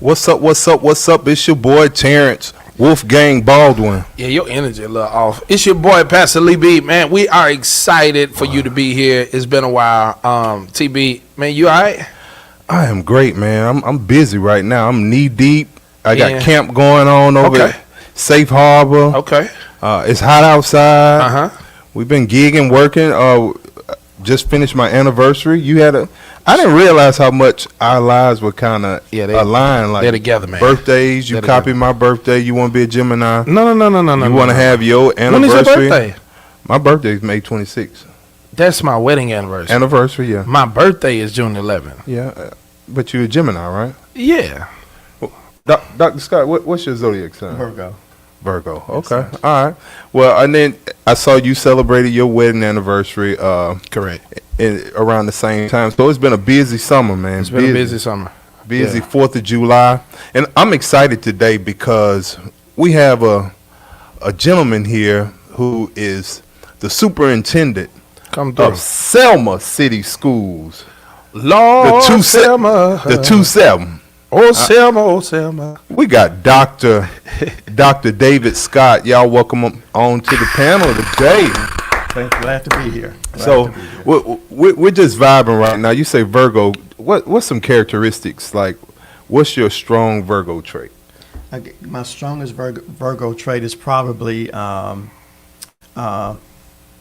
What's up? What's up? What's up? It's your boy Terrence Wolfgang Baldwin. Yeah, your energy a little off. It's your boy Pastor Lee B. Man, we are excited for you to be here. It's been a while. TB, man, you all right? I am great, man. I'm busy right now. I'm knee deep. I got camp going on over at Safe Harbor. Okay. It's hot outside. Uh-huh. We've been gigging, working. Just finished my anniversary. I didn't realize how much our lives were kind of aligned. Like they're together, man. Birthdays, you copy my birthday. You want to be a Gemini? No. You want to have your anniversary? When is your birthday? My birthday is May 26th. That's my wedding anniversary. Anniversary, yeah. My birthday is June 11th. Yeah, but you're a Gemini, right? Yeah. Well, Dr. Scott, what's your zodiac sign? Virgo. Okay. Yes, all right. Well, and then I saw you celebrated your wedding anniversary. Correct. Around the same time. So it's been a busy summer, man. It's been a busy summer. Busy 4th of July. And I'm excited today because we have a gentleman here who is the superintendent of Selma City Schools. Lord, Selma. The 2-7. Oh, Selma. We got Dr. David Scott. Y'all welcome him on to the panel today. Glad to be here. We're just vibing right now. You say Virgo. What's some characteristics? Like, what's your strong Virgo trait? My strongest Virgo trait is probably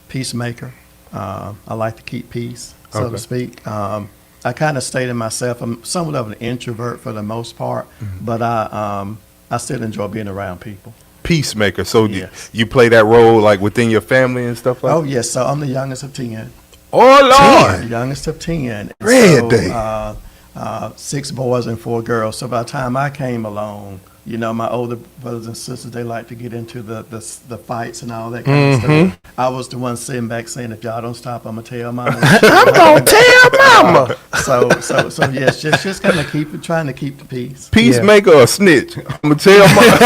peacemaker. I like to keep peace, so to speak. I kind of stated myself, I'm somewhat of an introvert for the most part, but I still enjoy being around people. Peacemaker. So yes. you play that role like within your family and stuff like that? Oh, yes. So I'm the youngest of 10. Oh, Lord. The youngest of 10. Red day. 6 boys and 4 girls. So by the time I came along, you know, my older brothers and sisters, they like to get into the fights and all that kind of stuff. I was the one sitting back saying, if y'all don't stop, I'm going to tell mama. I'm going to tell mama. So yes, just kind of trying to keep the peace. Peacemaker or snitch? I'm going to tell mama.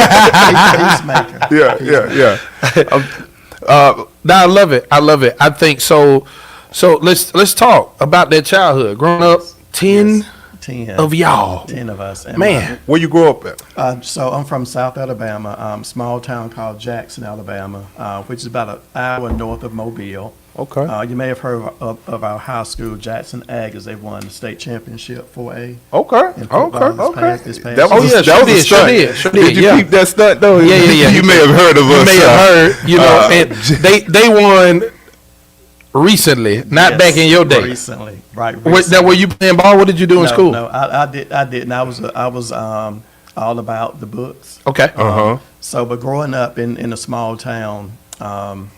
Peacemaker. Yeah. I love it. I think so. So let's talk about that childhood. Growing up, 10 of y'all. 10 of us. And man. Where you grew up at? So I'm from South Alabama, small town called Jackson, Alabama, which is about an hour north of Mobile. Okay. You may have heard of our high school, Jackson Aggies. They won the state championship 4A. Okay. This past That was a stunt. Did you keep that stunt though? Yeah. You may have heard of us. You may have heard. You know, and they won recently, not back in your day. Recently. Now, were you playing ball? What did you do in school? No, I didn't. I was all about the books. Okay. So, but growing up in a small town,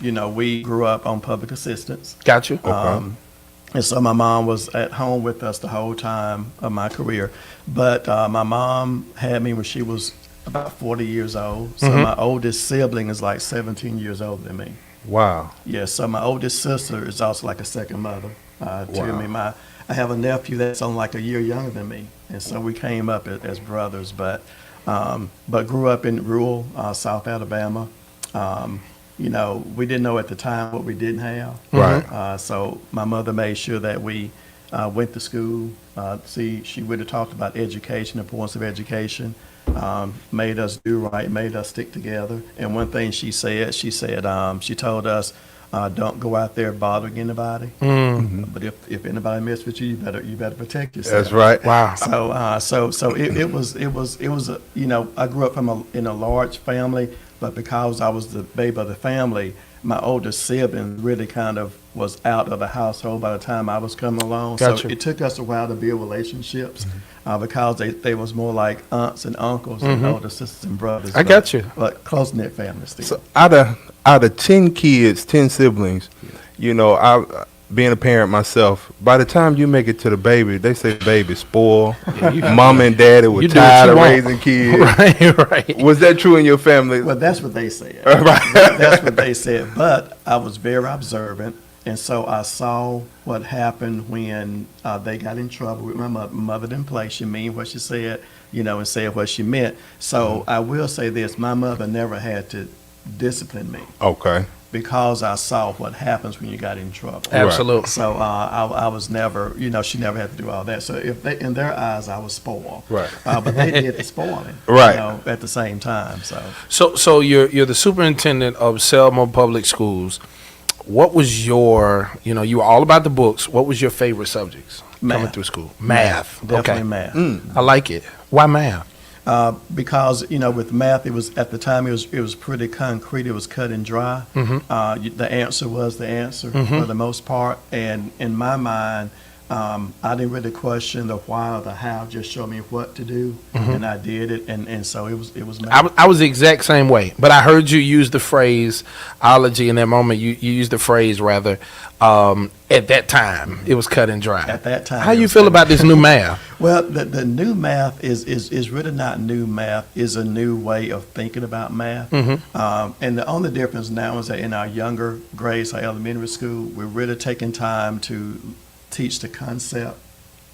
you know, we grew up on public assistance. Got you. And so my mom was at home with us the whole time of my career. But my mom had me when she was about 40 years old. So my oldest sibling is like 17 years older than me. Wow. Yeah, so my oldest sister is also like a second mother to me. I have a nephew that's only like a year younger than me, and so we came up as brothers. But grew up in rural South Alabama. You know, we didn't know at the time what we didn't have. Right. So my mother made sure that we went to school. She would have talked about education, the importance of education. Made us do right, made us stick together. And one thing she told us, don't go out there bothering anybody. But if anybody messes with you, you better protect yourself. That's right. Wow. So it was a, you know, I grew up in a large family, but because I was the baby of the family, my older sibling really kind of was out of the household by the time I was coming along. Gotcha. So it took us a while to build relationships because they was more like aunts and uncles and older sisters and brothers. I got you. But close-knit families still. So out of 10 kids, 10 siblings, you know, I being a parent myself, by the time you make it to the baby, they say the baby spoiled. Mom and daddy were tired of raising kids. Right. Was that true in your family? Well, that's what they said. Right. That's what they said. But I was very observant, and so I saw what happened when they got in trouble with my mother. Mother didn't play. She mean what she said, you know, and said what she meant. So I will say this: my mother never had to disciplined me Okay. because I saw what happens when you got in trouble. Absolutely. So I was never, she never had to do all that. So if they, in their eyes, I was spoiled. Right. But they did the spoiling. Right. At the same time. So you're the superintendent of Selma Public Schools. What was your, you were all about the books. What was your favorite subjects coming Math. through school? Math. Definitely Okay. math. I like it. Why math? Because with math, it was at the time it was pretty concrete. It was cut and dry. The answer was the answer for the most part, and in my mind, I didn't really question the why or the how. Just show me what to do, and I did it, and so it was math. I was the exact same way, but I heard you use the phrase "ology" in that moment. You used the phrase rather. At that time, it was cut and dry. At that time, how it you was feel cut about this new math? Well, the new math is really not new math. Is a new way of thinking about math. And the only difference now is that in our younger grades, our elementary school, we're really taking time to teach the concept,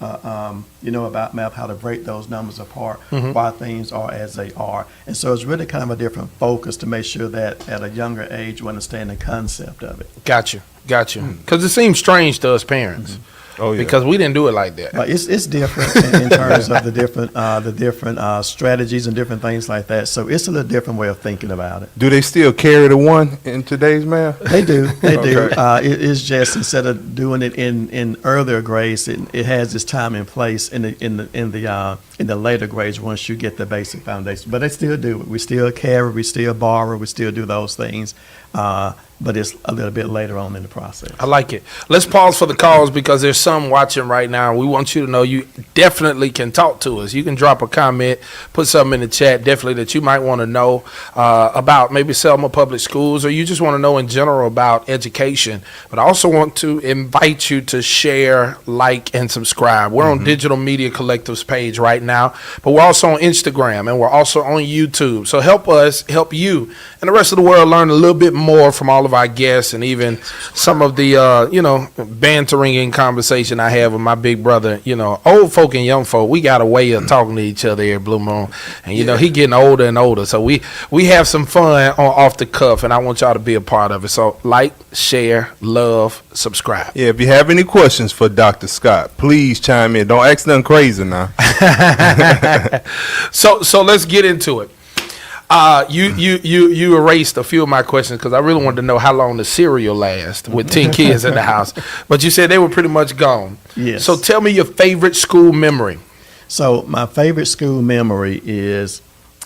about math, how to break those numbers apart, why things are as they are. And so it's really kind of a different focus to make sure that at a younger age you understand the concept of it. Got you. Because it seems strange to us parents. Oh, yeah. Because we didn't do it like that. But it's different in terms of the different strategies and different things like that. So it's a little different way of thinking about it. Do they still carry the one in today's math? They do. They do. Okay. It's just instead of doing it in earlier grades, it has its time and place in the later grades once you get the basic foundation. But they still do it. We still carry. We still borrow. We still do those things. But it's a little bit later on in the process. I like it. Let's pause for the calls because there's some watching right now. We want you to know you definitely can talk to us. You can drop a comment, put something in the chat, definitely that you might want to know about maybe Selma Public Schools, or you just want to know in general about education. But I also want to invite you to share, like, and subscribe. We're on Digital Media Collective's page right now, but we're also on Instagram and we're also on YouTube. So help us, help you, and the rest of the world learn a little bit more from all of our guests and even some of the bantering in conversation I have with my big brother. Old folk and young folk, we got a way of talking to each other here at Blue Moon, and he getting older and older, so we have some fun off the cuff, and I want y'all to be a part of it. So like, share, love, subscribe. Yeah, if you have any questions for Dr. Scott, please chime in. Don't ask nothing crazy now. So let's get into it. You erased a few of my questions because I really wanted to know how long the cereal lasts with 10 kids in the house. But you said they were pretty much gone. Yes. So tell me your favorite school memory. So my favorite school memory is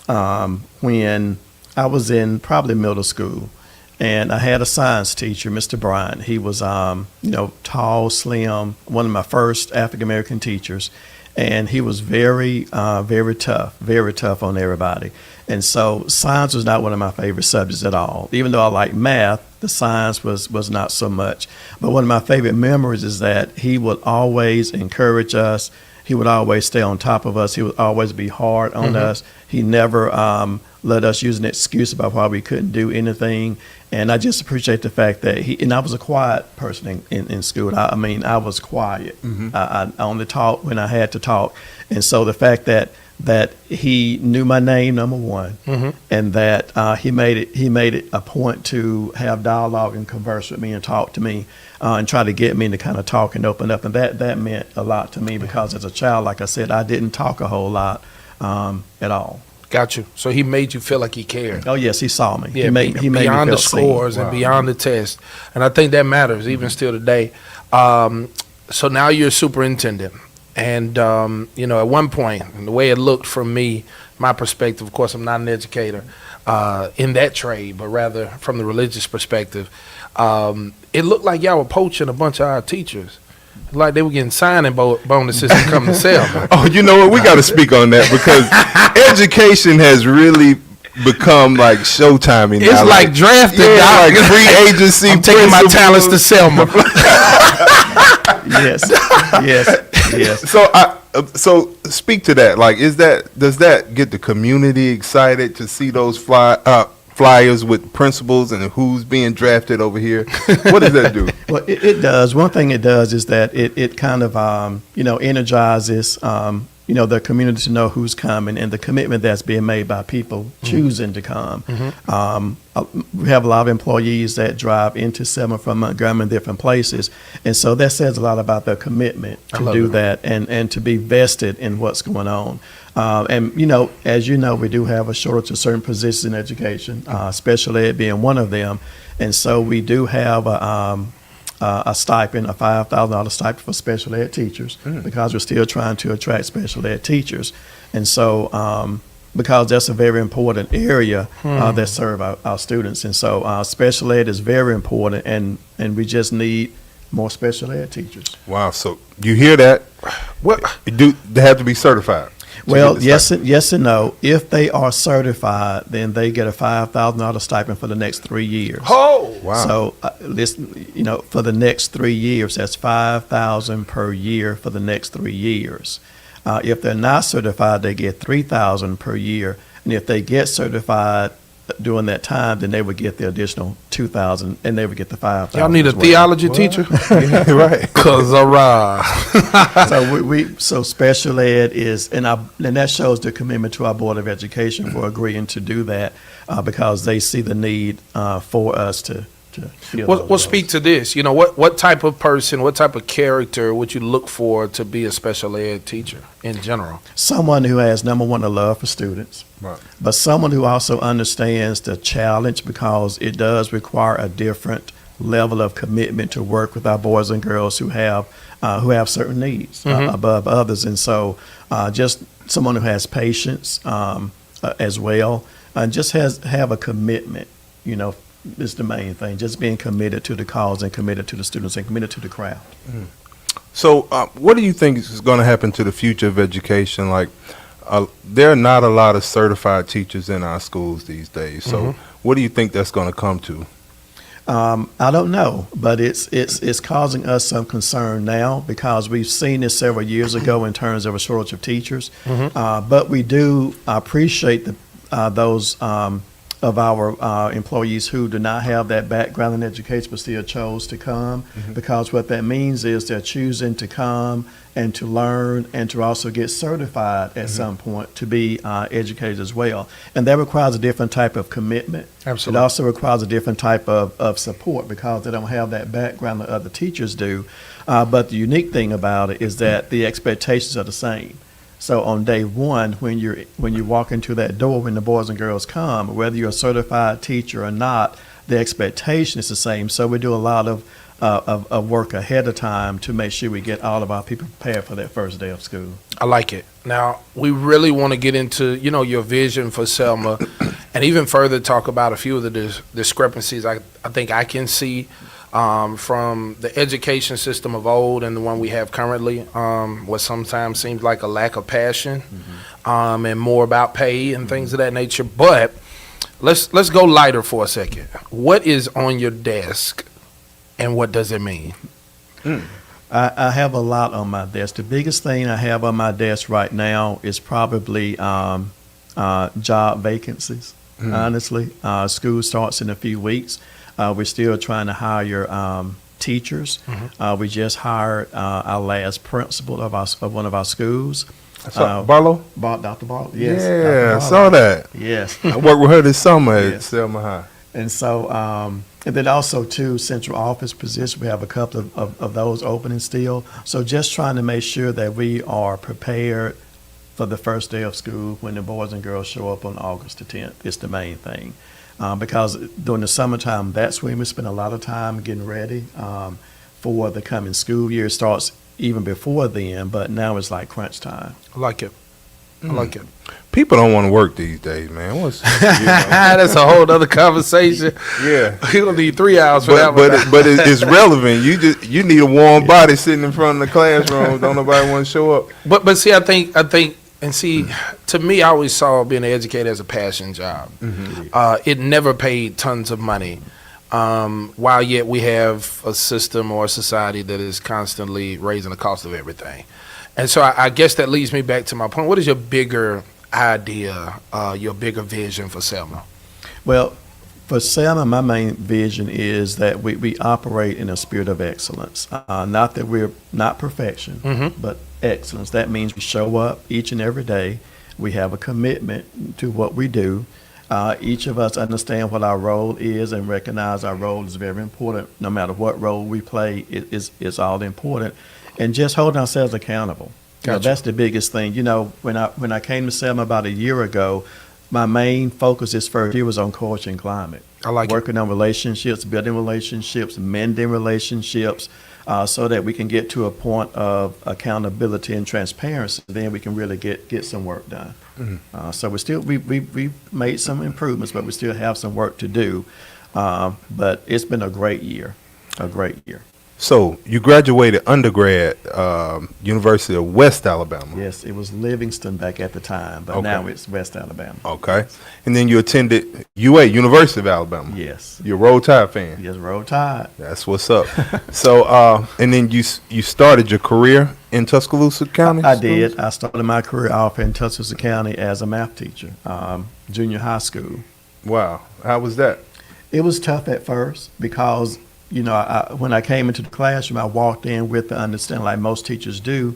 when I was in probably middle school, and I had a science teacher, Mr. Bryant. He was, tall, slim, one of my first African American teachers. And he was very tough on everybody. And so science was not one of my favorite subjects at all. Even though I like math, the science was not so much. But one of my favorite memories is that he would always encourage us. He would always stay on top of us. He would always be hard on us. He never let us use an excuse about why we couldn't do anything. And I just appreciate the fact that and I was a quiet person in school. I was quiet. I only talked when I had to talk. And so the fact that he knew my name, number one, and that he made it a point to have dialogue and converse with me and talk to me and try to get me to kind of talk and open up. And that meant a lot to me because as a child, like I said, I didn't talk a whole lot at all. Got you. So he made you feel like he cared. Oh yes, he saw me. Yeah, he made me beyond feel the scores and beyond the test, and I think that matters even still today. So now you're a superintendent, and at one point, and the way it looked from me, my perspective. Of course, I'm not an educator in that trade, but rather from the religious perspective, it looked like y'all were poaching a bunch of our teachers. Like they were getting signing bonuses to come to Selma. Oh, you know what? We got to speak on that because education has really become like showtiming now. It's like drafted. Yeah, like free agency. I'm taking my talents to Selma. Yes. So speak to that. Like, does that get the community excited to see those flyers with principals and who's being drafted over here? What does that do? Well, it does. One thing it does is that it kind of energizes the community to know who's coming and the commitment that's being made by people choosing to come. We have a lot of employees that drive into Selma from Montgomery and different places. And so that says a lot about their commitment to do that and to be vested in what's going on. And, as you know, we do have a shortage of certain positions in education, special ed being one of them. And so we do have a stipend, a $5,000 stipend for special ed teachers because we're still trying to attract special ed teachers. And so because that's a very important area that serve our students. And so special ed is very important, and we just need more special ed teachers. Wow. So you hear that? What they have to be certified? Well, yes and no. If they are certified, then they get a $5,000 stipend for the next 3 years. Oh, wow. So, listen, for the next 3 years, that's $5,000 per year for the next 3 years. If they're not certified, they get $3,000 per year. And if they get certified during that time, then they would get the additional $2,000, and they would get the $5,000. y'all need a theology teacher? Yeah, right. Cause So special ed is, and that shows the commitment to our Board of Education for agreeing to do that because they see the need for us to fill those We'll speak to this. What type of person, what type of character would you look for to be a special ed teacher in general? Someone who has, number one, a love for students, Right. but someone who also understands the challenge because it does require a different level of commitment to work with our boys and girls who have certain needs above others. And so just someone who has patience as well, and just have a commitment, is the main thing. Just being committed to the cause and committed to the students and committed to the craft. So what do you think is going to happen to the future of education? Like, there are not a lot of certified teachers in our schools these days. So what do you think that's going to come to? I don't know, but it's causing us some concern now because we've seen this several years ago in terms of a shortage of teachers. But we do appreciate those of our employees who do not have that background in education but still chose to come because what that means is they're choosing to come and to learn and to also get certified at some point to be educated as well. And that requires a different type of commitment. Absolutely. It also requires a different type of support because they don't have that background that other teachers do. But the unique thing about it is that the expectations are the same. So on day one, when you walk into that door, when the boys and girls come, whether you're a certified teacher or not, the expectation is the same. So we do a lot of work ahead of time to make sure we get all of our people prepared for that first day of school. I like it. Now, we really want to get into, your vision for Selma and even further talk about a few of the discrepancies I think I can see from the education system of old and the one we have currently, what sometimes seems like a lack of passion and more about pay and things of that nature. But let's go lighter for a second. What is on your desk and what does it mean? I have a lot on my desk. The biggest thing I have on my desk right now is probably job vacancies, honestly. School starts in a few weeks. We're still trying to hire teachers. We just hired our last principal of one of our schools. Barlow? Dr. Barlow, yes. Yeah, I saw that. Yes. I worked with her this summer at Yes. Selma High. And so, and then also too, central office positions, we have a couple of those opening still. So just trying to make sure that we are prepared for the first day of school when the boys and girls show up on August the 10th is the main thing. Because during the summertime, that's when we spend a lot of time getting ready for the coming school year. It starts even before then, but now it's like crunch time. I like it. I like it. People don't want to work these days, man. That's a whole other conversation. Yeah. You don't need 3 hours for that one. But it's relevant. You need a warm body sitting in front of the classroom. Don't nobody want to show up. But see, I think, and see, to me, I always saw being an educator as a passion job. It never paid tons of money, while yet we have a system or a society that is constantly raising the cost of everything. And so I guess that leads me back to my point. What is your bigger idea, your bigger vision for Selma? Well, For Selma, my main vision is that we operate in a spirit of excellence. Not that we're not perfection, but excellence. That means we show up each and every day. We have a commitment to what we do. Each of us understand what our role is and recognize our role is very important. No matter what role we play, it is all important. And just holding ourselves accountable. You know, Gotcha. that's the biggest thing. You know, when I came to Selma about a year ago, my main focus this first year was on culture and climate. I like it. Working on relationships, building relationships, mending relationships, so that we can get to a point of accountability and transparency. Then we can really get some work done. So we've made some improvements, but we still have some work to do. But it's been a great year, a great year. So you graduated undergrad, University of West Alabama. Yes, it was Livingston back at the time, but Okay. now it's West Alabama. Okay. And then you attended UA, University of Alabama. Yes. You're a Roll Tide fan. Yes, Roll Tide. That's what's up. So, and then you started your career in Tuscaloosa County? I did. I started my career off in Tuscaloosa County as a math teacher, junior high school. Wow. How was that? It was tough at first because, you know, when I came into the classroom, I walked in with the understanding, like most teachers do,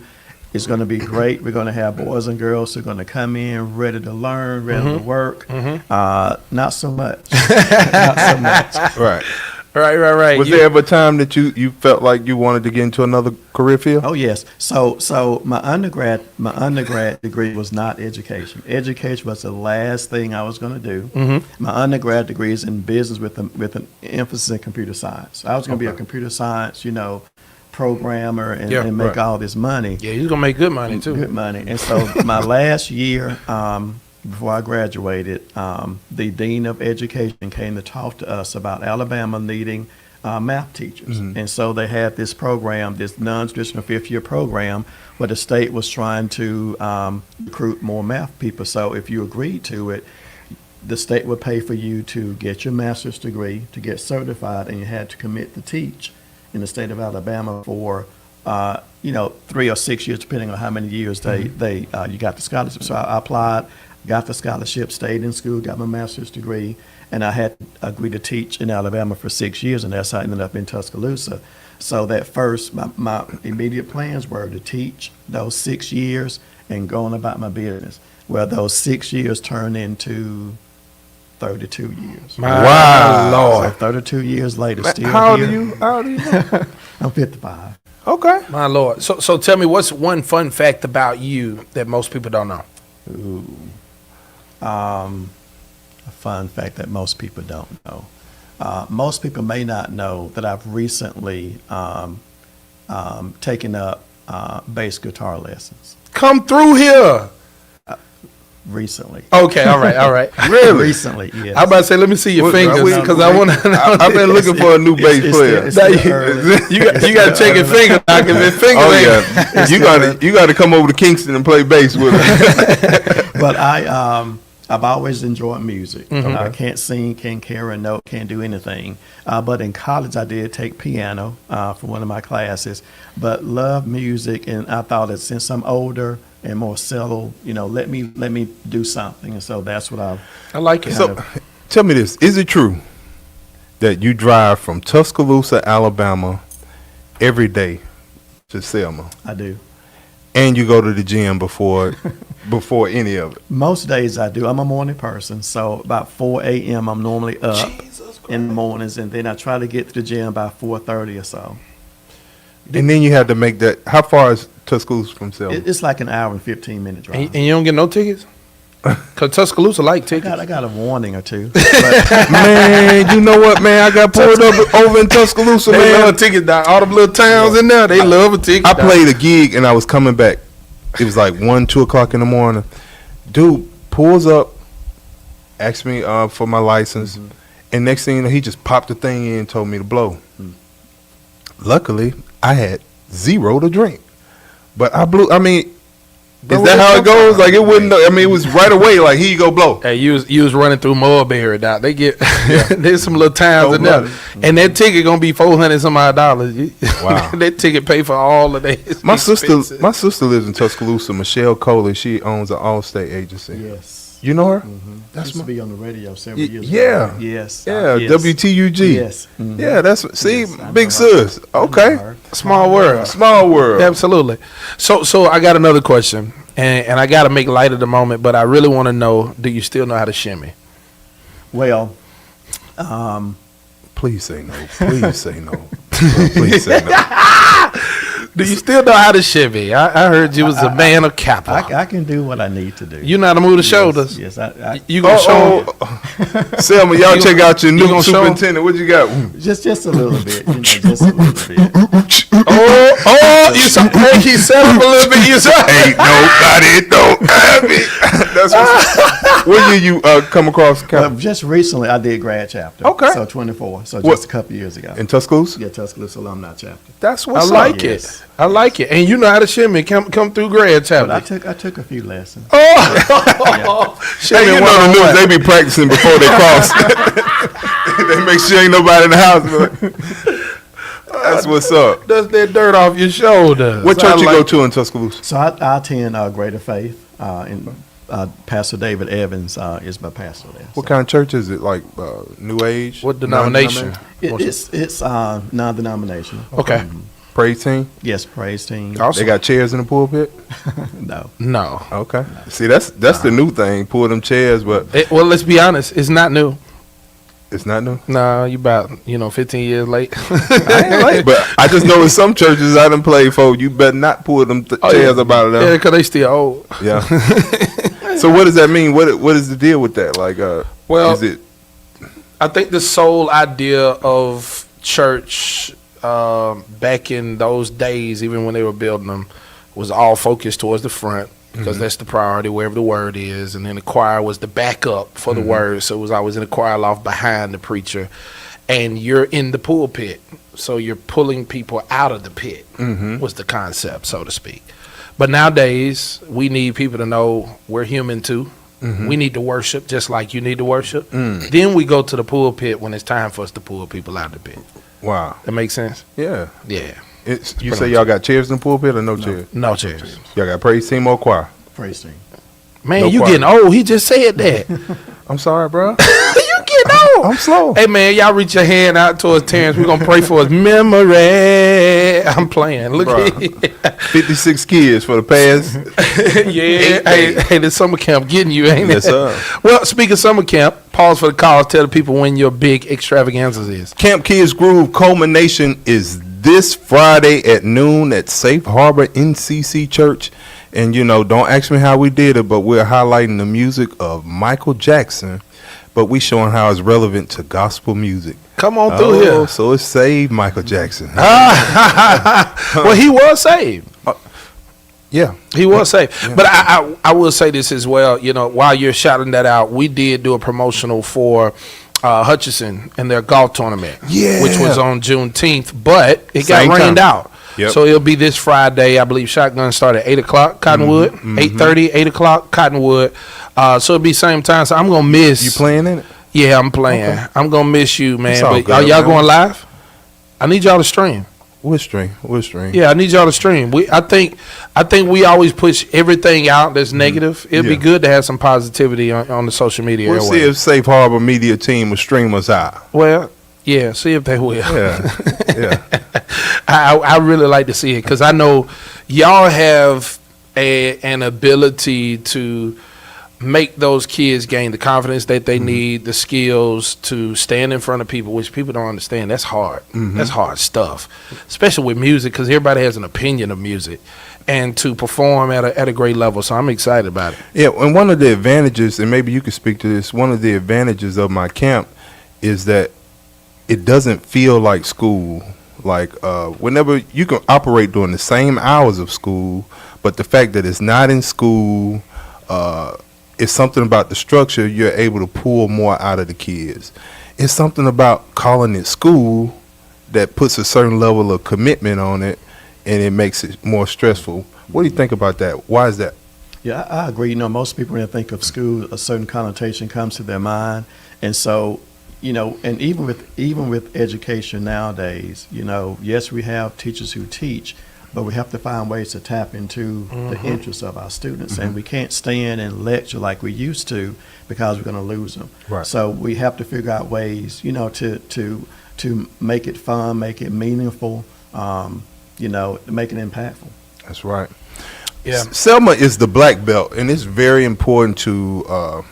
it's going to be great. We're going to have boys and girls who are going to come in ready to learn, ready to work. Not so much. Not so much. Right. Right. Was there ever a time that you felt like you wanted to get into another career field? Oh yes. So my undergrad degree was not education. Education was the last thing I was going to do. My undergrad degree is in business with an emphasis in computer science. I was going to be a computer science, you know, programmer and make all this money. Yeah, you're gonna make good money too. Good money. And so my last year, before I graduated, the dean of education came to talk to us about Alabama needing math teachers. And so they had this program, this non-traditional fifth-year program, where the state was trying to recruit more math people. So if you agreed to it, the state would pay for you to get your master's degree, to get certified, and you had to commit to teach in the state of Alabama for 3 or 6 years, depending on how many years you got the scholarship. So I applied, got the scholarship, stayed in school, got my master's degree, and I had agreed to teach in Alabama for 6 years, and that's how I ended up in Tuscaloosa. So that first, my immediate plans were to teach those 6 years and go on about my business. Well, those 6 years turned into 32 years. My Lord. So 32 years later, still How old are here. you? How old are you? I'm 55. Okay. My Lord. So tell me, what's one fun fact about you that most people don't know? Ooh. A fun fact that most people don't know. Most people may not know that I've recently taken up bass guitar lessons. Come through here. Recently. Okay, all right. Really? Recently, yes. I'm about to say, let me see your What- fingers we- because I want to. I've been looking for a new bass player. It's still early. You got to check your finger. Knock your finger. Oh yeah, you got to come over to Kingston and play bass with us. But I've always enjoyed music. I can't sing, can't carry a note, can't do anything. But in college, I did take piano for one of my classes. But love music, and I thought that since I'm older and more settled, let me do something. And so that's what I like it. So, tell me this: is it true that you drive from Tuscaloosa, Alabama, every day to Selma, I do. and you go to the gym before any of it? Most days I do. I'm a morning person, so about 4 a.m. I'm normally up in the mornings, and then I try to get to the gym by 4:30 or so. And then you have to make that. How far is Tuscaloosa from Selma? It's like an hour and 15-minute drive. And you don't get no tickets? Because Tuscaloosa like tickets. I got a warning or two. Man, you know what, man? I got pulled up over in Tuscaloosa, They man. love a ticket, dog. All the little towns in there, they love a ticket. I dog. played a gig and I was coming back. It was like 1, 2 o'clock in the morning. Dude pulls up, asks me for my license, and next thing you know, he just popped the thing in and told me to blow. Luckily, I had zero to drink, but I blew. I mean, is that how it goes? Like it wouldn't. I mean, it was right away. Like here you go, blow. Hey, you was running through Mulberry, dog. They get there's some little towns in there, and that ticket gonna be $400 some odd dollars. Wow. That ticket pay for all of that. My sister lives in Tuscaloosa. Michelle Coley. She owns an Allstate agency. Yes. You know her? That's used to be on the radio several years yeah. ago. Yes. Yeah, yes. WTUG. Yes. Mhm. Yeah, that's see, Yes, I know big her. sis. I know Okay, her. Small world. small world. Absolutely. So I got another question, and I got to make light of the moment, but I really want to know: do you still know how to shimmy? Well, Please say no. Please say no. Please say no. Do you still know how to shimmy? I heard you was a man of Kappa. I can do what I need to do. You know how to move the shoulders. Yes, I You gonna show? Selma, y'all You check out your you new gonna show 'em? superintendent. What you got? just a little bit, just a little bit. You saw he set up a little bit. You saw. Ain't nobody don't have it. That's what year you come across Just recently, I did grad chapter. Okay. So 24. So What? just a couple years ago. in Tuscaloosa? Yeah, Tuscaloosa alumni chapter. That's I what's like up. it. Yes. I like it. And you know how to shimmy. Come through grad But I chapter. took a few lessons. Shimmy Hey, you know the one-on-one. news, they be practicing before they cross. They make sure ain't nobody in the house. That's what's up. Dust that dirt off your shoulders. What church I you like go to in Tuscaloosa? So I attend Greater Faith, and Pastor David Evans is my pastor there. What kind of church is it? Like New Age? What denomination? It's non-denominational. Okay. Praise team? Yes, praise team. Awesome. They got chairs in the pulpit? No. No. Okay. See, that's the new thing. Pull them chairs, but Well, let's be honest. It's not new. it's not new. No, you about 15 years late. I ain't late, but I just know in some churches I done played for, you better not pull them chairs up out of Yeah, them. because they still old. Yeah. So what does that mean? What is the deal with that? Like, Well, is it? I think the sole idea of church back in those days, even when they were building them, was all focused towards the front because that's the priority wherever the word is, and then the choir was the backup for the word, so it was always in the choir loft behind the preacher, and you're in the pulpit, so you're pulling people out of the pit. Was the concept, so to speak. But nowadays, we need people to know we're human too. We need to worship just like you need to worship. Then we go to the pulpit when it's time for us to pull people out of the pit. Wow. That makes sense? Yeah. Yeah. You say y'all got chairs in the pulpit or no chairs? No chairs. Y'all got praise team or choir? Praise team. Man, No you choir. getting old. He just said that. I'm sorry, bro. You getting old. I'm slow. Hey, man, y'all reach your hand out towards Terrence. We're going to pray for his memory. I'm playing. Look Bruh. at 56 kids for the past. Yeah. Hey, the summer camp getting you, ain't Yes, it? sir. Well, speaking of summer camp, pause for the cause. Tell the people when your big extravaganzas is. Camp Kids Groove culmination is this Friday at noon at Safe Harbor NCC Church. And, don't ask me how we did it, but we're highlighting the music of Michael Jackson, but we showing how it's relevant to gospel music. Come on through here. So it's Save Michael Jackson. Well, he was saved. Yeah. He was saved. But I will say this as well. While you're shouting that out, we did do a promotional for Hutchinson and their golf tournament, Yeah. which was on Juneteenth, but it Same got rained time. out. Yep. So it'll be this Friday. I believe shotgun start at 8 o'clock, Cottonwood, 8:30, 8 o'clock, Cottonwood. So it'll be same time. So I'm going to miss. You playing in it? Yeah, I'm playing. Okay. I'm going to miss you, man. It's all But good, are y'all man. going live? I need y'all to stream. We'll stream. Yeah, I need y'all to stream. I think we always push everything out that's negative. It'd be Yeah. good to have some positivity on the social media. We'll see airwaves. if Safe Harbor Media Team will stream us out. Well, yeah, see if they will. Yeah. Yeah. I really like to see it because I know y'all have an ability to make those kids gain the confidence that they need, the skills to stand in front of people, which people don't understand. That's hard. That's hard stuff, especially with music because everybody has an opinion of music, and to perform at a great level. So I'm excited about it. Yeah, and one of the advantages, and maybe you could speak to this, one of the advantages of my camp is that it doesn't feel like school. Like whenever you can operate during the same hours of school, but the fact that it's not in school, it's something about the structure. You're able to pull more out of the kids. It's something about calling it school that puts a certain level of commitment on it, and it makes it more stressful. What do you think about that? Why is that? Yeah, I agree. Most people when they think of school, a certain connotation comes to their mind, and so and even with education nowadays, yes, we have teachers who teach, but we have to find ways to tap into the interests of our students. And we can't stand and lecture like we used to because we're going to lose them. Right. So we have to figure out ways, to make it fun, make it meaningful, make it impactful. That's right. Yeah. Selma is the black belt, and it's very important to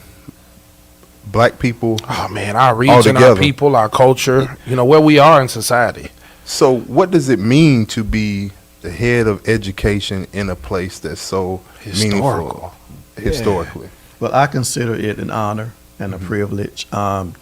black people. Oh man, our region, altogether. our people, our culture, where we are in society. So what does it mean to be the head of education in a place that's so meaningful historically? Well, I consider it an honor and a privilege for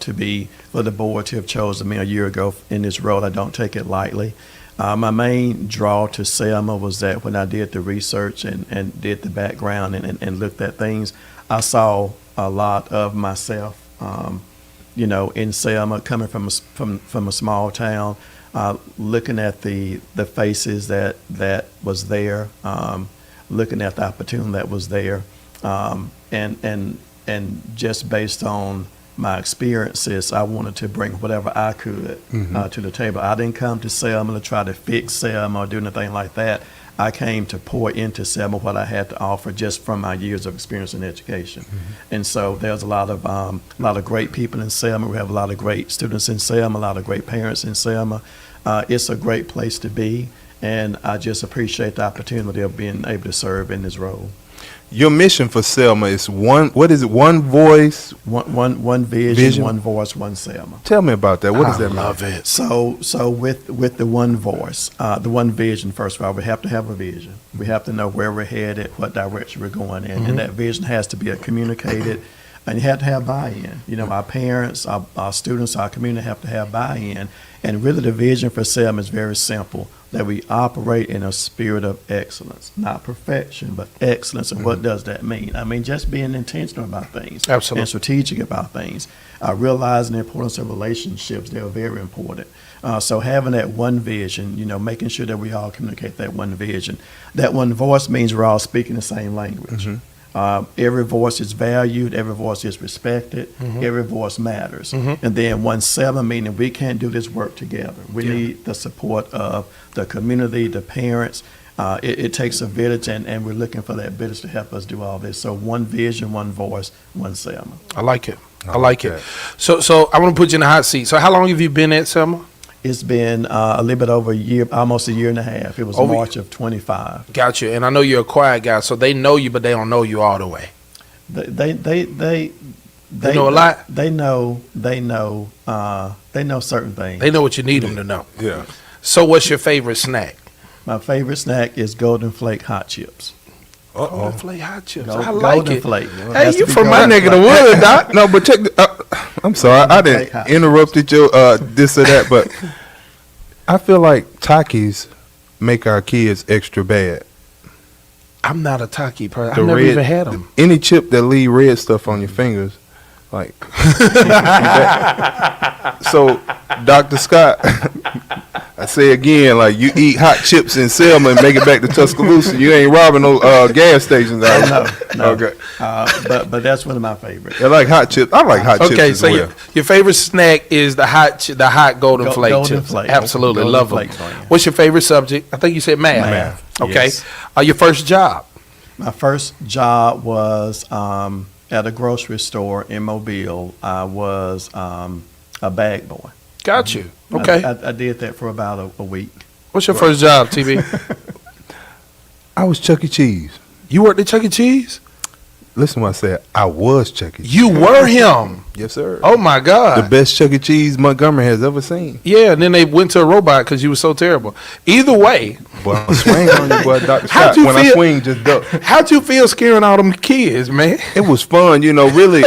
the board to have chosen me a year ago in this role. I don't take it lightly. My main draw to Selma was that when I did the research and did the background and looked at things, I saw a lot of myself, in Selma, coming from a small town, looking at the faces that was there, looking at the opportunity that was there, and just based on my experiences, I wanted to bring whatever I could to the table. I didn't come to Selma to try to fix Selma or do anything like that. I came to pour into Selma what I had to offer just from my years of experience in education. And so there's a lot of great people in Selma. We have a lot of great students in Selma, a lot of great parents in Selma. It's a great place to be, and I just appreciate the opportunity of being able to serve in this role. Your mission for Selma is one voice? One vision, one voice, one Selma. Tell me about that. What does that mean? I love it. So with the one voice, the one vision, first of all, we have to have a vision. We have to know where we're headed, what direction we're going in, and that vision has to be communicated, and you have to have buy-in. Our parents, our students, our community have to have buy-in, and really the vision for Selma is very simple, that we operate in a spirit of excellence, not perfection, but excellence. And what does that mean? I mean, just being intentional about things. Absolutely. And strategic about things. Realizing the importance of relationships, they're very important. So having that one vision, making sure that we all communicate that one vision. That one voice means we're all speaking the same language. Every voice is valued, every voice is respected, every voice matters. And then 1-7, meaning we can't do this work together. We need the support of the community, the parents. It takes a village, and we're looking for that village to help us do all this. So one vision, one voice, 1-7. I like it. I like it. So I want to put you in the hot seat. So how long have you been at Selma? It's been a little bit over a year, almost a year and a half. It was March of 25. Got you. And I know you're a quiet guy, so they know you, but they don't know you all the way. They know a lot. They know certain things. They know what you need them to know. Yeah. So what's your favorite snack? My favorite snack is Golden Flake hot chips. Golden Flake hot chips. I Golden like it. Flake. Hey, Has to you be from my Golden neck of the Flake. wood, Doc. No, but check. I'm sorry, I didn't interrupted your this or that, but I feel like Takis make our kids extra bad. I'm not a Taki person. The I've never red- even had them. Any chip that leave red stuff on your fingers, like. So, Dr. Scott, I say again, like you eat hot chips in Selma and make it back to Tuscaloosa, you ain't robbing no gas stations out. No. Okay. But that's one of my favorites. I like hot chips. I like hot chips Okay, as so well. your favorite snack is the hot Golden Flake Golden chips. Flake. Absolutely, Golden love them. Flakes, yeah. What's your favorite subject? I think you said math. Math, Okay. yes. Your first job? My first job was at a grocery store in Mobile. I was a bag boy. Got you. Okay. I did that for about a week. What's your first job, TB? I was Chuck E. Cheese. You worked at Chuck E. Cheese? Listen what I said. I was Chuck E. Cheese. You were him. Yes, sir. Oh my God. The best Chuck E. Cheese Montgomery has ever seen. Yeah, and then they went to a robot because you were so terrible. Either way, Boy, I'm swing on you, boy, Dr. How'd Scott. you When I feel- swing, just duck. how'd you feel scaring all them kids, man? It was fun, really.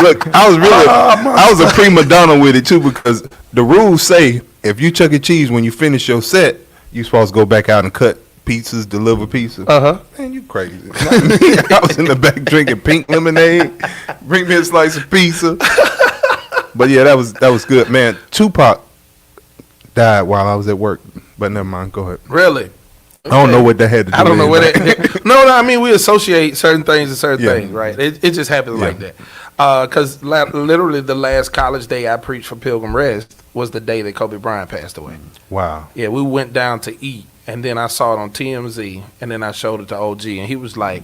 Look, I was a prima donna with it too, because the rules say if you Chuck E. Cheese, when you finish your set, you supposed to go back out and cut pizzas, deliver pizza. Man, you crazy. Not me. I was in the back drinking pink lemonade. Bring me a slice of pizza. But yeah, that was good, man. Tupac died while I was at work, but never mind. Go ahead. Really? I don't know what that had to do. I don't with know what anything. it. No, I mean we associate certain things to certain Yeah. things, right? It just happens Yeah. like that. Because literally the last college day I preached for Pilgrim Rest was the day that Kobe Bryant passed away. Wow. Yeah, we went down to eat and then I saw it on TMZ, and then I showed it to OG, and he was like,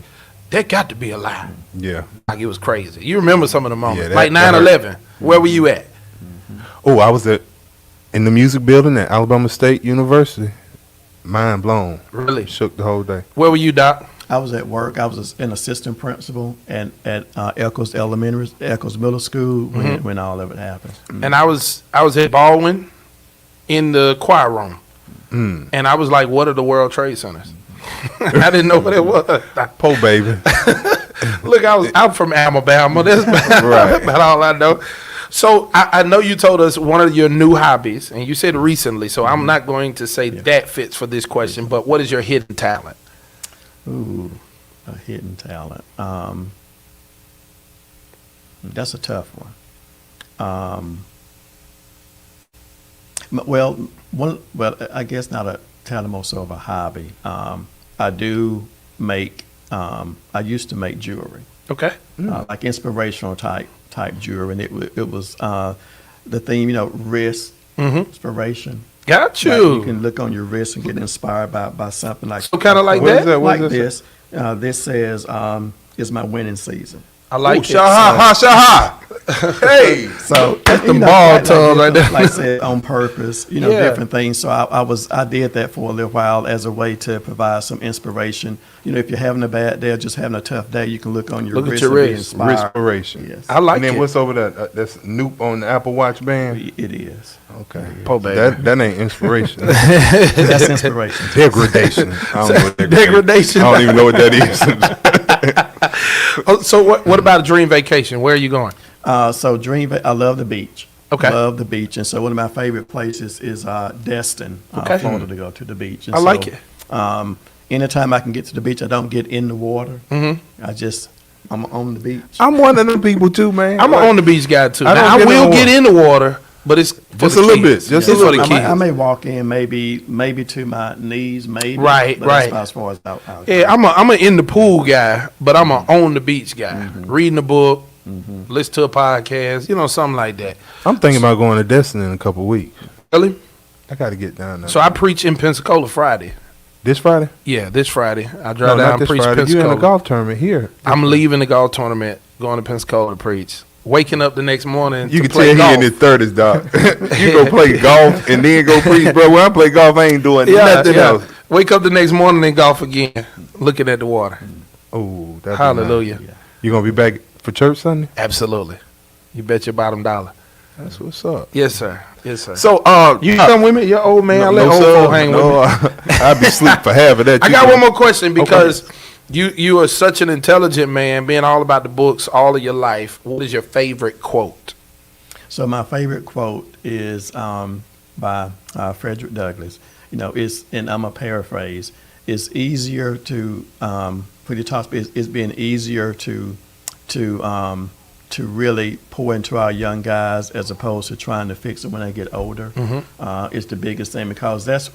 "That got to be a lie." Yeah. Like, it was crazy. You remember some of the moments, Yeah, like that 9/11. Where were you at? Oh, I was in the music building at Alabama State University. Mind blown. Really? Shook the whole day. Where were you, Doc? I was at work. I was an assistant principal at Eccles Eccles Middle School when all of it happened. And I was at Baldwin in the choir room, and I was like, "What are the World Trade Centers?" I didn't know what it was. Po baby. Look, I'm from Alabama. That's Right. about all I know. So I know you told us one of your new hobbies, and you said recently. So I'm not going to say that fits for this question. But what is your hidden talent? Ooh, a hidden talent. That's a tough one. I guess not a talent, more so of a hobby. I do make. I used to make jewelry, Okay. like inspirational type jewelry, and it was the theme, wrist inspiration. Got Like, you. you can look on your wrist and get inspired by something like So kinda like What is that? What like is this. This says, "Is my winning season." I like it. Shaha, shaha. Hey. So them ball tongues right there. like I said, on purpose, Yeah. different things. So I did that for a little while as a way to provide some inspiration. If you're having a bad day or just having a tough day, you can look on your Look at wrist your and be wrist. inspired. Respiration. Yes, I like And then it. what's over that? That's Noop on the Apple Watch band. it is. Okay. Po baby. That ain't inspiration. That's inspiration. Degradation. I don't know what Degradation. I don't even know what that is. Oh, so what about a dream vacation? Where are you going? So I love the beach. Okay. Love the beach, and so one of my favorite places is Destin, Okay. Florida, to go to the beach. And I like so, it. Anytime I can get to the beach, I don't get in the water. I'm on the beach. I'm one of them people too, man. I'm an on the beach guy too. I don't Now, I get in will the get water. in the water, but it's for Just the a little kids. bit, just It's a for the little. kids. I may walk in maybe to my knees, maybe. Right, but right. That's as far as I'll Yeah, I'm a in the pool guy, but I'm a on the beach guy. Reading a book, listen to a podcast, something like that. I'm thinking about going to Destin in a couple weeks. Really? I got to get down there. So I preach in Pensacola Friday. This Friday? Yeah, this Friday. I No, drive down not and this preach Friday. You in Pensacola. a golf tournament here. I'm leaving the golf tournament, going to Pensacola to preach. Waking up the next morning You to can play tell he golf. in his 30s, dog. You go play golf and then go preach, bro. When I play golf, I ain't doing nothing else. Wake up the next morning and golf again, looking at the water. Oh, that's Hallelujah. Nice. You gonna be back for church Sunday? Absolutely. You bet your bottom dollar. That's what's up. Yes, sir. Yes, sir. So, You come with me? You're old man. I let old folk hang with me. I'd be asleep for half of that. I got one more question because you are such an intelligent man, being all about the books all of your life. What is your favorite quote? So my favorite quote is by Frederick Douglass. And I'm a paraphrase. It's easier to for the top. It's been easier to really pour into our young guys as opposed to trying to fix them when they get older. It's the biggest thing because that's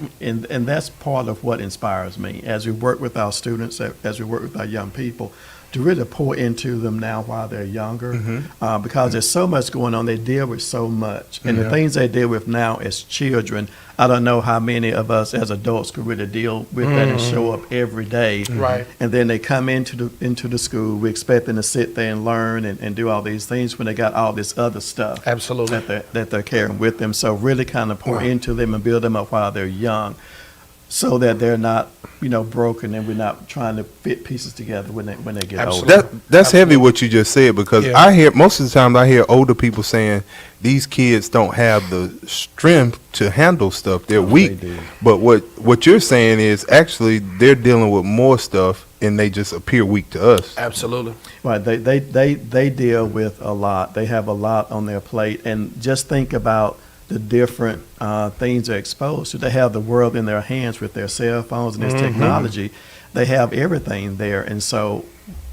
part of what inspires me as we work with our students, as we work with our young people, to really pour into them now while they're younger, because there's so much going on. They deal with so much, and the things they deal with now as children, I don't know how many of us as adults could really deal with that and show up every day. Right. And then they come into the school. We expect them to sit there and learn and do all these things when they got all this other stuff Absolutely. that they're carrying with them. So really kind of pour into them and build them up while they're young, so that they're not, broken, and we're not trying to fit pieces together when they get Absolutely. older. That's heavy what you just said, because Yeah. I hear most of the time I hear older people saying these kids don't have the strength to handle stuff. They're weak. do. But what you're saying is actually they're dealing with more stuff and they just appear weak to us. Absolutely. Right. They deal with a lot. They have a lot on their plate, and just think about the different things they're exposed to. They have the world in their hands with their cell phones and this technology. They have everything there, and so,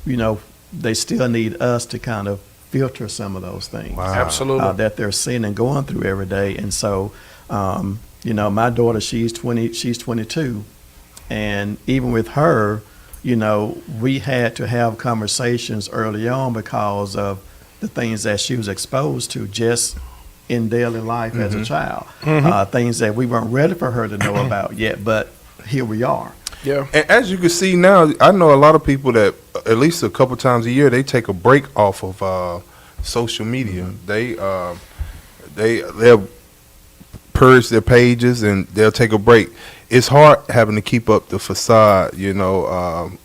they still need us to kind of filter some of those things. Wow. Absolutely. That they're seeing and going through every day. And so, my daughter, she's 22, and even with her, we had to have conversations early on because of the things that she was exposed to just in daily life as a child, things that we weren't ready for her to know about yet, but here we are. Yeah. And as you can see now, I know a lot of people that at least a couple times a year they take a break off of social media. They'll purge their pages and they'll take a break. It's hard having to keep up the facade,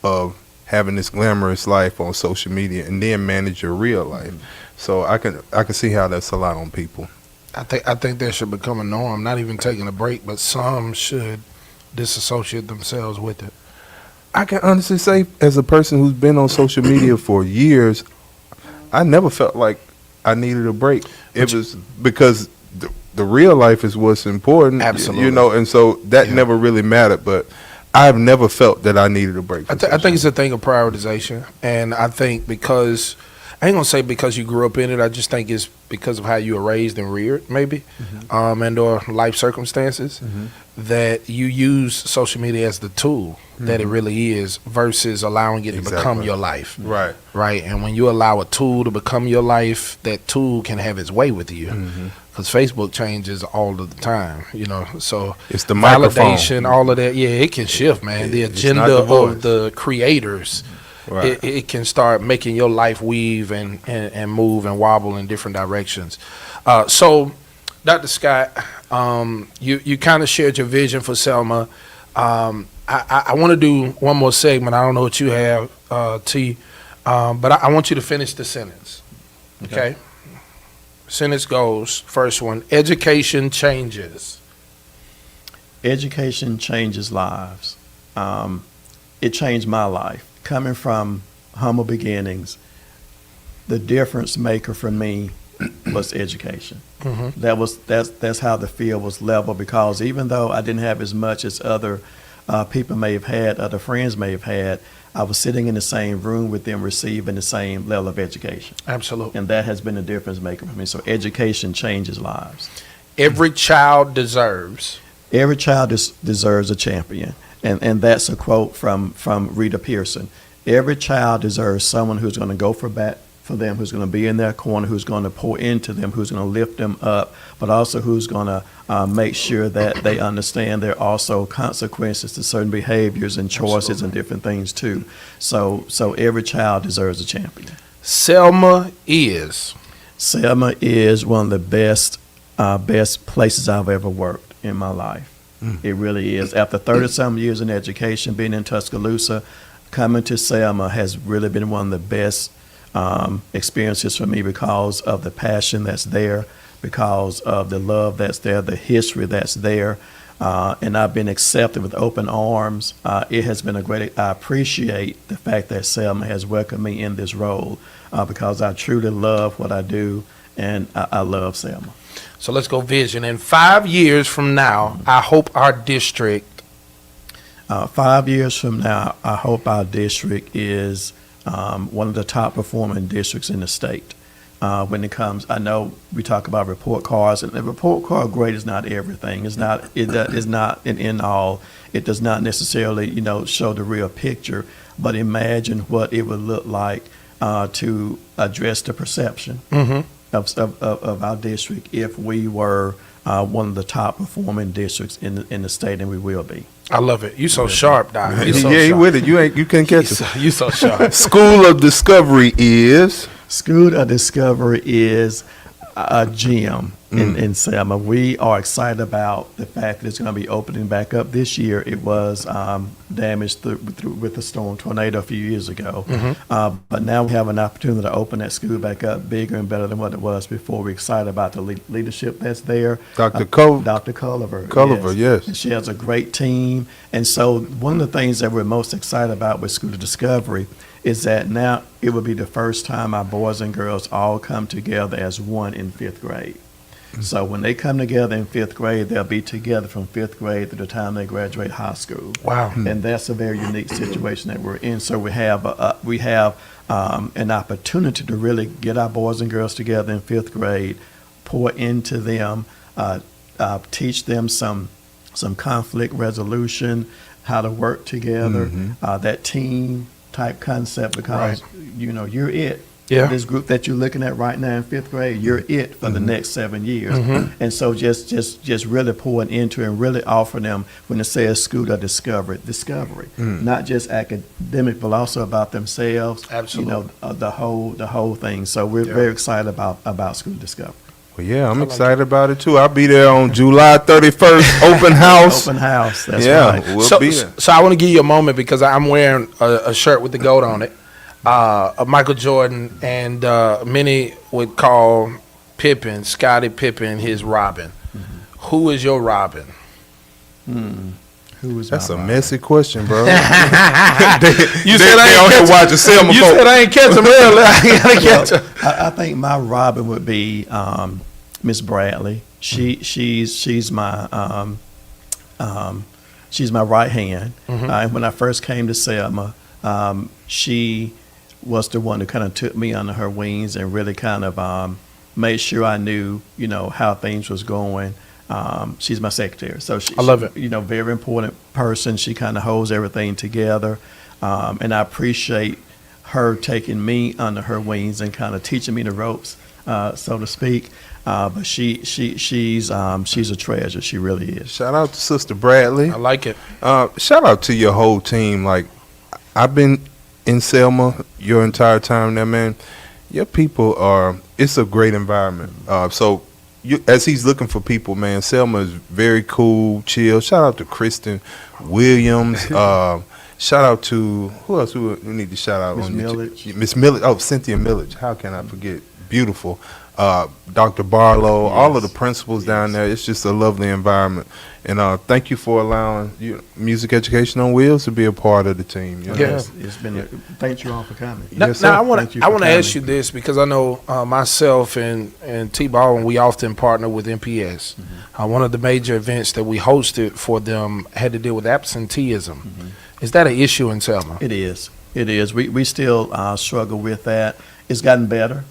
of having this glamorous life on social media and then manage your real life. So I can see how that's a lot on people. I think that should become a norm. Not even taking a break, but some should disassociate themselves with it. I can honestly say, as a person who's been on social media for years, I never felt like I needed a break. It was because the real life is what's important. Absolutely. And so that never really mattered. But I've never felt that I needed a break. I think it's a thing of prioritization, and I think because I ain't gonna say because you grew up in it. I just think it's because of how you were raised and reared, maybe, and or life circumstances, that you use social media as the tool that it really is, versus allowing it to become your life. Right. Right. And when you allow a tool to become your life, that tool can have its way with you. Because Facebook changes all of the time, So it's the microphone. Validation, all of that. Yeah, it can shift, man. The agenda of the creators. Right. It can start making your life weave and move and wobble in different directions. So, Dr. Scott, you kind of shared your vision for Selma. I want to do one more segment. I don't know what you have, T, but I want you to finish the sentence. Okay? Sentence goes, first one, education changes. Education changes lives. It changed my life. Coming from humble beginnings, the difference maker for me was education. That's how the field was level, because even though I didn't have as much as other people may have had, other friends may have had, I was sitting in the same room with them receiving the same level of education. Absolutely. And that has been a difference maker for me. So education changes lives. Every child deserves a champion. And that's a quote from Rita Pearson. Every child deserves someone who's going to go for them, who's going to be in their corner, who's going to pour into them, who's going to lift them up, but also who's going to make sure that they understand there are also consequences to certain behaviors and choices and different things too. So every child deserves a champion. Selma is one of the best places I've ever worked in my life. It really is. After 30-some years in education, being in Tuscaloosa, coming to Selma has really been one of the best experiences for me, because of the passion that's there, because of the love that's there, the history that's there, and I've been accepted with open arms. It has been I appreciate the fact that Selma has welcomed me in this role, because I truly love what I do, and I love Selma. So let's go vision. In 5 years from now, I hope our district. 5 years from now, I hope our district is one of the top performing districts in the state. When it comes, I know we talk about report cards, and the report card grade is not everything. It's not an end all. It does not necessarily, show the real picture. But imagine what it would look like to address the perception of our district if we were one of the top performing districts in the state, and we will be. I love it. You so sharp, Doc. You so yeah, sharp. with it. You can't catch it. You so sharp. School of Discovery is a gym in Selma. We are excited about the fact that it's going to be opening back up this year. It was damaged with the storm tornado a few years ago. But now we have an opportunity to open that school back up bigger and better than what it was before. We're excited about the leadership that's there. Dr. Culliver, yes. And she has a great team. And so one of the things that we're most excited about with School of Discovery is that now it will be the first time our boys and girls all come together as one in 5th grade. So when they come together in 5th grade, they'll be together from 5th grade to the time they graduate high school. Wow. And that's a very unique situation that we're in. So we have an opportunity to really get our boys and girls together in 5th grade, pour into them, teach them some conflict resolution, how to work together, that team type concept, because you're it. Yeah. This group that you're looking at right now in 5th grade, you're it for the next 7 years. And so just really pouring into and really offering them, when it says school to discovery, not just academic, but also about themselves. Absolutely. You know, the whole thing. So we're very excited about school discovery. Well, yeah, I'm excited about it too. I'll be there on July 31st, open house. Open house. That's Yeah, right. we'll be there. So I want to give you a moment because I'm wearing a shirt with the goat on it, of Michael Jordan, and many would call Pippen, Scottie Pippen, his Robin. Who is your Robin? Who is That's my a Robin? messy question, bro. You they said I on ain't here catch watching Selma You folk. said I ain't catch him earlier. I gotta catch him. I think my Robin would be Miss Bradley. She's my she's my right hand. And when I first came to Selma, she was the one who kind of took me under her wings and really kind of made sure I knew, you know, how things was going. She's my secretary, so I love it. You know, very important person. She kind of holds everything together, and I appreciate her taking me under her wings and kind of teaching me the ropes, so to speak. But she's a treasure. She really is. Shout out to Sister Bradley. I like it. Shout out to your whole team. Like, I've been in Selma your entire time there, man. Your people it's a great environment. So as he's looking for people, man, Selma is very cool, chill. Shout out to Kristen Williams. Shout out to, who else we need to shout out? Miss on your Millage. Miss Millage. Oh, Cynthia Millage. How can I forget? Beautiful. Dr. Barlow, all of the principals down there. It's just a lovely environment. And thank you for allowing Music Education on Wheels to be a part of the team. You know? Yeah. It's been. Thank you all for coming. Now, Yes, now sir. I want Thank you to for ask you coming. this because I know myself and T Ball, we often partner with MPS. One of the major events that we hosted for them had to deal with absenteeism. Is that an issue in Selma? It is. It is. We still struggle with that. It's gotten better,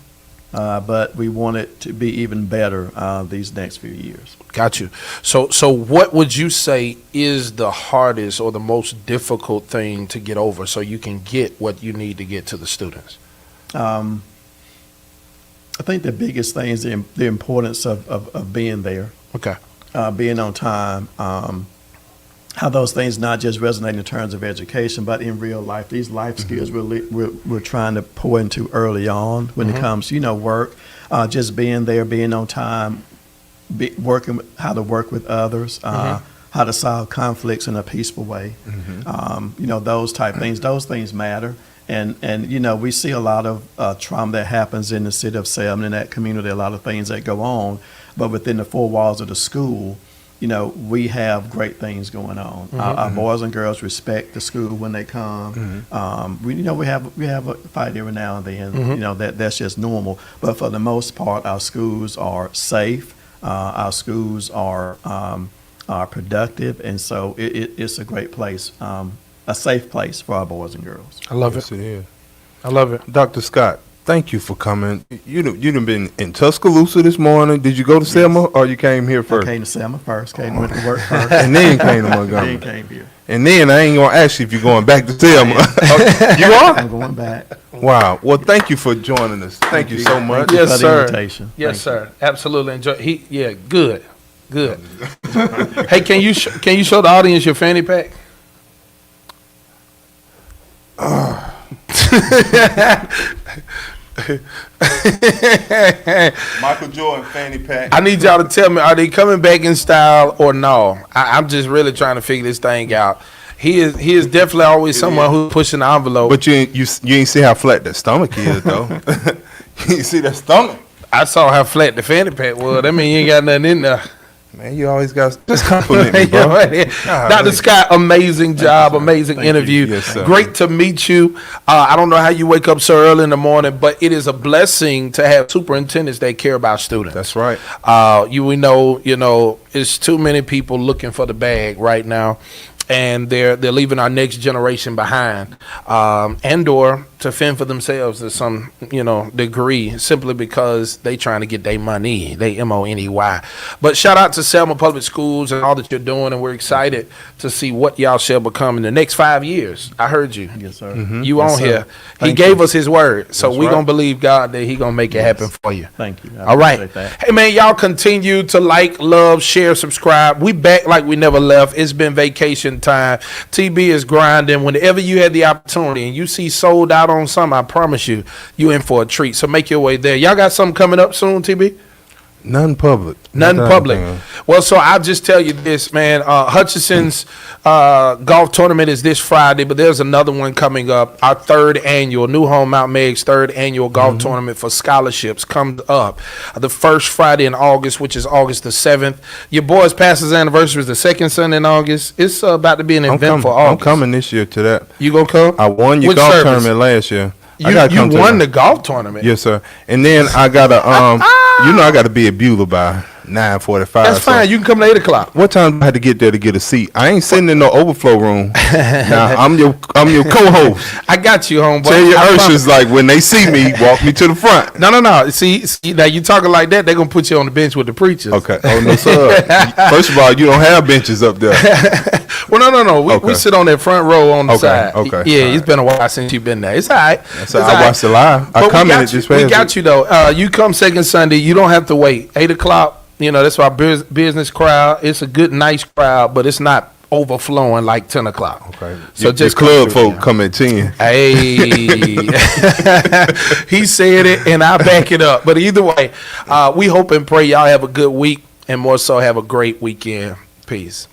but we want it to be even better these next few years. Got you. So what would you say is the hardest or the most difficult thing to get over so you can get what you need to get to the students? I think the biggest thing is the importance of being there, Okay. being on time. How those things not just resonate in terms of education, but in real life. These life skills we're trying to pour into early on when it comes to, you know, work. Just being there, being on time, working how to work with others, how to solve conflicts in a peaceful way. You know, those type things. Those things matter. And you know, we see a lot of trauma that happens in the city of Selma, in that community, a lot of things that go on. But within the four walls of the school, you know, we have great things going on. Our boys and girls respect the school when they come. We have a fight every now and then. You know, that's just normal. But for the most part, our schools are safe. Our schools are productive, and so it's a great place, a safe place for our boys and girls. I love Yes, it. it is. I love it. Dr. Scott, thank you for coming. You done been in Tuscaloosa this morning. Did you go to Selma or you came here I first? came to Selma first, went to work first, And then came to Montgomery. then came here. And then I ain't gonna ask you if you're going back to Selma. You are? I'm going back. Wow. Well, thank you for joining us. Thank you so much. Thank you Yes, for the sir. invitation. Yes, Thank you. sir. Absolutely. Enjoy. Good. Hey, can you show the audience your fanny pack? Michael Jordan fanny pack. I need y'all to tell me, are they coming back in style or no? I'm just really trying to figure this thing out. He is definitely always someone who's pushing the envelope. But you ain't see how flat that stomach is though. You see that stomach? I saw how flat the fanny pack was. That mean you ain't got nothing in there. Man, you always got just compliment me, bro. Dr. Scott, amazing job, amazing Thank you. interview. Yes, sir. Great to meet you. I don't know how you wake up so early in the morning, but it is a blessing to have superintendents that care about students. That's right. We know, it's too many people looking for the bag right now. and they're leaving our next generation behind, and/or to fend for themselves to some degree, simply because they trying to get their money, they money. But shout out to Selma Public Schools and all that you're doing, and we're excited to see what y'all shall become in the next 5 years. I heard you. Yes, sir. You Yes, on sir. here. He Thank gave you. us his word, so That's we right. gonna believe God that he gonna make it happen for you. Thank you. I All right. appreciate that. Hey, man, y'all continue to like, love, share, subscribe. We back like we never left. It's been vacation time. TB is grinding. Whenever you had the opportunity and you see sold out on something, I promise you, you in for a treat. So make your way there. Y'all got something coming up soon, TB? None public. None Nothing public. I can- Well, so I'll just tell you this, man. Hutchinson's golf tournament is this Friday, but there's another one coming up. Our third annual, New Home Mount Meg's third annual golf tournament for scholarships comes up the first Friday in August, which is August the 7th. Your boy's pastor's anniversary is the second Sunday in August. It's about to be an I'm eventful coming. I'm August. coming this year to that. You gonna come? I won your Which golf service? tournament last year. I You gotta come to won that. the golf tournament. Yes, sir. And then I gotta I gotta be at Beulah by 9:45. That's fine. You can come at 8 o'clock. What time do I have to get there to get a seat? I ain't sitting in no overflow room. Now I'm your co-host. I got you, homeboy. Tell your I promise. ushers like when they see me, walk me to the front. No. See, now you talking like that, they're gonna put you on the bench with the preachers. Okay. Oh no, sir. First of all, you don't have benches up there. Well, no. We Okay. sit on that front row on the Okay, side. okay, Yeah, all it's been a while since you've been there. It's all right. So It's I all watched the live. I But we commented got you. this We past got week. you though. You come second Sunday. You don't have to wait. 8 o'clock. That's our business crowd. It's a good, nice crowd, but it's not overflowing like 10 o'clock. Okay. So Your just club come through. folk come at 10. Hey, he said it, and I back it up. But either way, we hope and pray y'all have a good week, and more so have a great weekend. Peace.